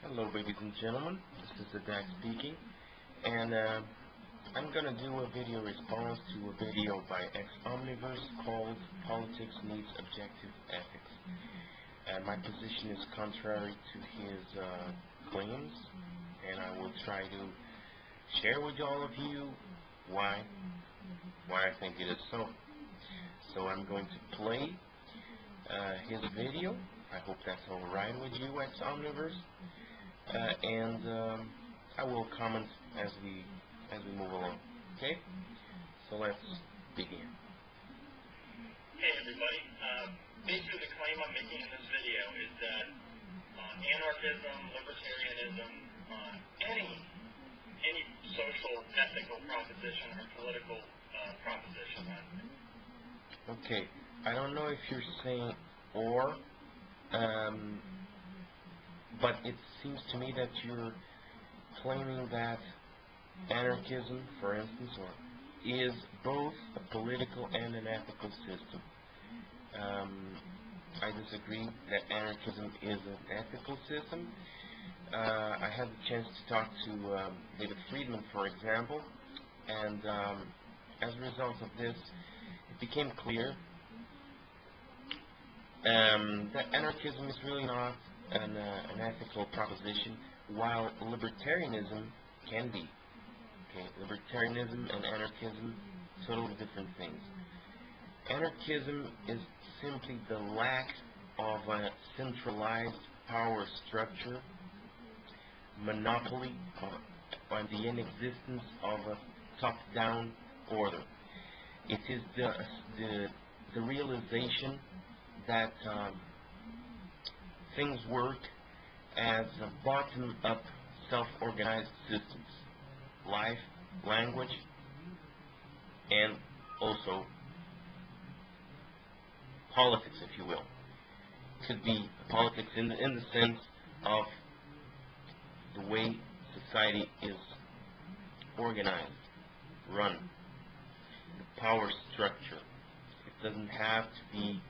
Hello, ladies and gentlemen. This is the Dak speaking, and I'm gonna do a video response to a video by X0mniverse called "Politics Needs Objective Ethics." My position is contrary to his claims, and I will try to share with all of you why I think it is so. So I'm going to play his video. I hope that's all right with you, X0mniverse. And I will comment as we move along. Okay? So let's begin. Hey everybody. Basically the claim I'm making in this video is that anarchism, libertarianism, any social, ethical proposition or political proposition. Okay. I don't know if you're saying or, but it seems to me that you're claiming that anarchism, for instance, is both a political and an ethical system. I disagree that anarchism is an ethical system. I had the chance to talk to David Friedman, for example, and as a result of this, it became clear that anarchism is really not an ethical proposition, while libertarianism can be. Okay, libertarianism and anarchism, totally different things. Anarchism is simply the lack of a centralized power structure, monopoly, and the inexistence of a top-down order. It is the realization that things work as a bottom-up self-organized systems. Life, language, and also politics, if you will. Could be politics in the sense of the way society is organized, run, the power structure. It doesn't have to be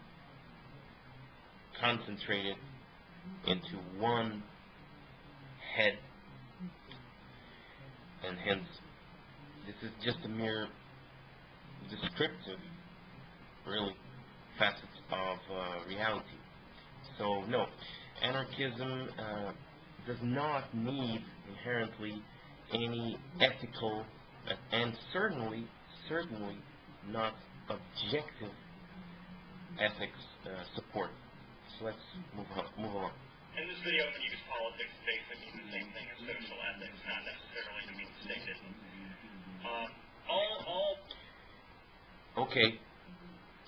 concentrated into one head, and hence this is just a mere descriptive, really, facets of reality. So no, anarchism does not need inherently any ethical and certainly not objective ethics support. So let's move along. In this video, I'm going to use politics to basically mean the same thing as social ethics, not necessarily to mean stated. Okay,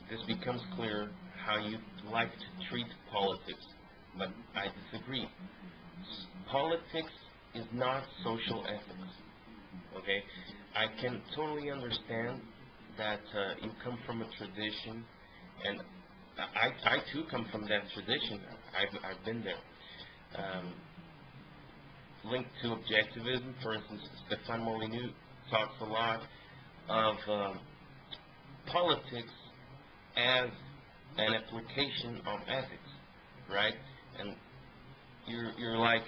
this becomes clear how you like to treat politics, but I disagree. Politics is not social ethics. Okay, I can totally understand that you come from a tradition, and I too come from that tradition. I've been there. Linked to objectivism, for instance, Stefan Molyneux talks a lot of politics as an application of ethics, right? And you're like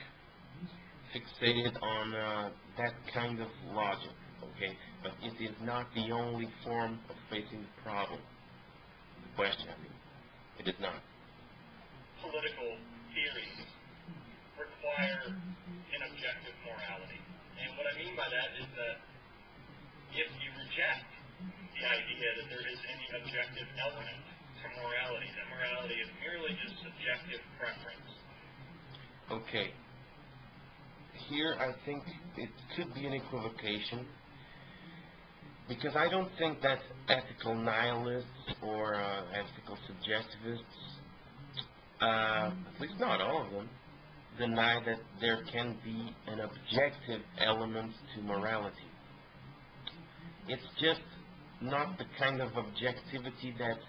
fixated on that kind of logic, okay? But it is not the only form of facing the problem. The question, I mean, it is not. Political theories require an objective morality. And what I mean by that is that if you reject the idea that there is any objective element to morality, that morality is merely just subjective preference. Okay. Here I think it could be an equivocation, because I don't think that ethical nihilists or ethical subjectivists, at least not all of them, deny that there can be an objective element to morality. It's just not the kind of objectivity that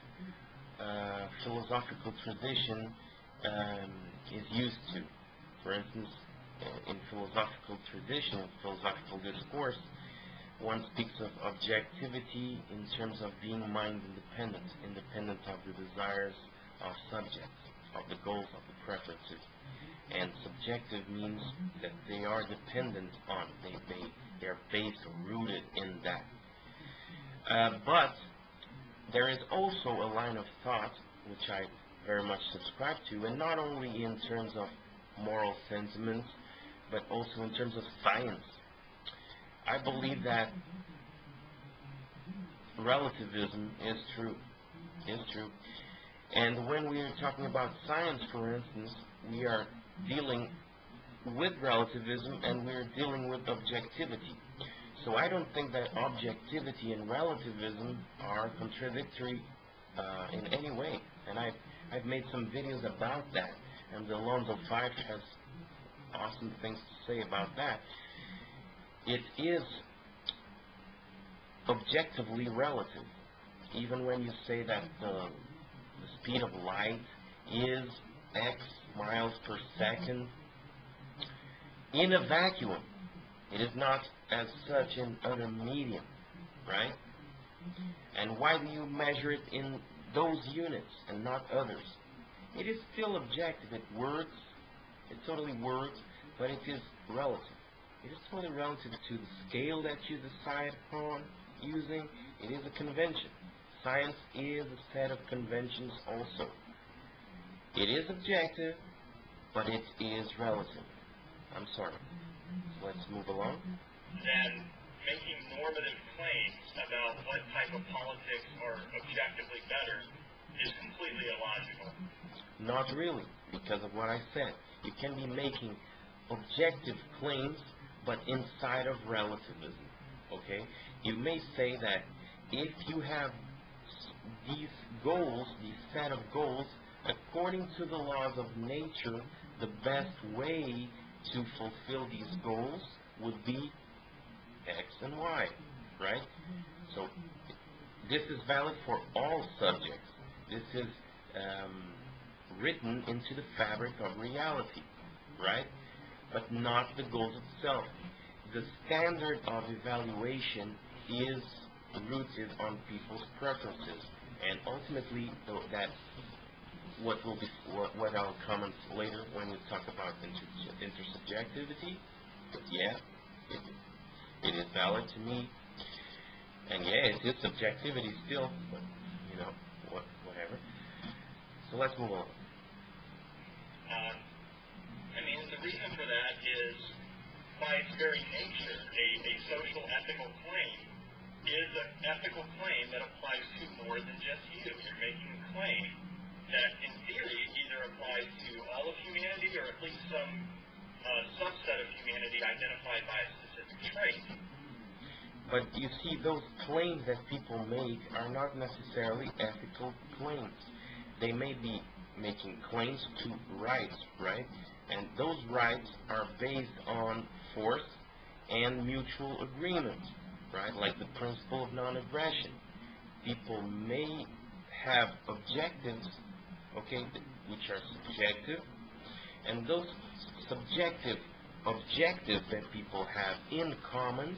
philosophical tradition is used to. For instance, in philosophical tradition, philosophical discourse, one speaks of objectivity in terms of being mind-independent, independent of the desires of subjects, of the goals, of the preferences. and subjective means that they are dependent on, they are based or rooted in that. But there is also a line of thought which I very much subscribe to, and not only in terms of moral sentiments, but also in terms of science. I believe that relativism is true. And when we are talking about science, for instance, we are dealing with relativism and we are dealing with objectivity. So I don't think that objectivity and relativism are contradictory in any way. And I've made some videos about that, and the Alonzo 5 has awesome things to say about that. It is objectively relative. Even when you say that the speed of light is X miles per second, in a vacuum, it is not as such in other medium, right? And why do you measure it in those units and not others? It is still objective. It works. It totally works, but it is relative. It is totally relative to the scale that you decide upon using. It is a convention. Science is a set of conventions also. It is objective, but it is relative. I'm sorry. So let's move along. And making normative claims about what type of politics are objectively better is completely illogical. Not really, because of what I said. You can be making objective claims, but inside of relativism. Okay? You may say that if you have these goals, these set of goals, according to the laws of nature, the best way to fulfill these goals would be X and Y, right? So this is valid for all subjects. This is written into the fabric of reality, right? But not the goals itself. The standard of evaluation is rooted on people's preferences, and ultimately, that what I'll comment later when we talk about intersubjectivity. But yeah, it is valid to me, and yeah, it is subjectivity still, but you know, whatever. So let's move on. The reason for that is, by its very nature, a social ethical claim is an ethical claim that applies to more than just you. You're making a claim that, in theory, either applies to all of humanity or at least some subset of humanity identified by a specific trait. But you see, those claims that people make are not necessarily ethical claims. They may be making claims to rights, right? And those rights are based on force and mutual agreement, right? Like the principle of non-aggression. People may have objectives, okay, which are subjective, and those subjective objectives that people have in common,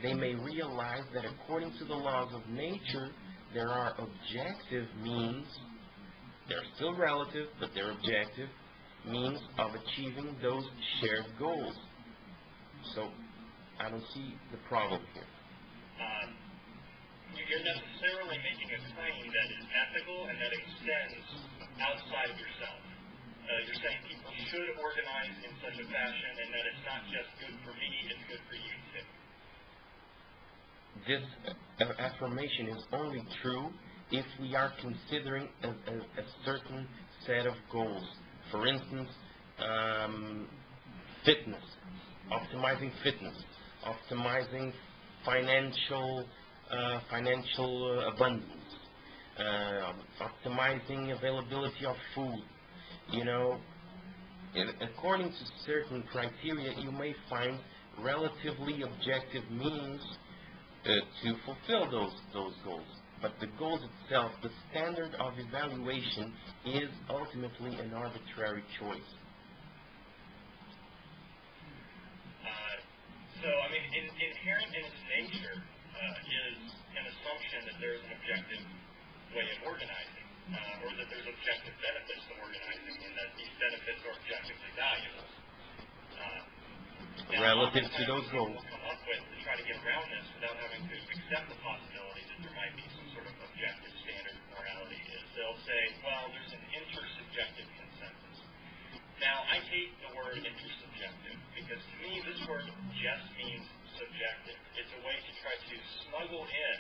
they may realize that according to the laws of nature, there are objective means, they're still relative, but they're objective, means of achieving those shared goals. So, I don't see the problem here. You're necessarily making a claim that is ethical and that extends outside of yourself. You're saying people should organize in such a fashion and that it's not just good for me, it's good for you too. This affirmation is only true if we are considering a certain set of goals. For instance, fitness, optimizing financial abundance, optimizing availability of food. You know, according to certain criteria, you may find relatively objective means to fulfill those goals. But the goals itself, the standard of evaluation, is ultimately an arbitrary choice. Inherent in its nature is an assumption that there's an objective way of organizing, or that there's objective benefits to organizing, and that these benefits are objectively valuable. relative to those people goals. come up with to try to get around this without having to accept the possibility that there might be some sort of objective standard of morality is they'll say, well, there's an intersubjective consensus. Now, I hate the word intersubjective because to me this word just means subjective. It's a way to try to smuggle in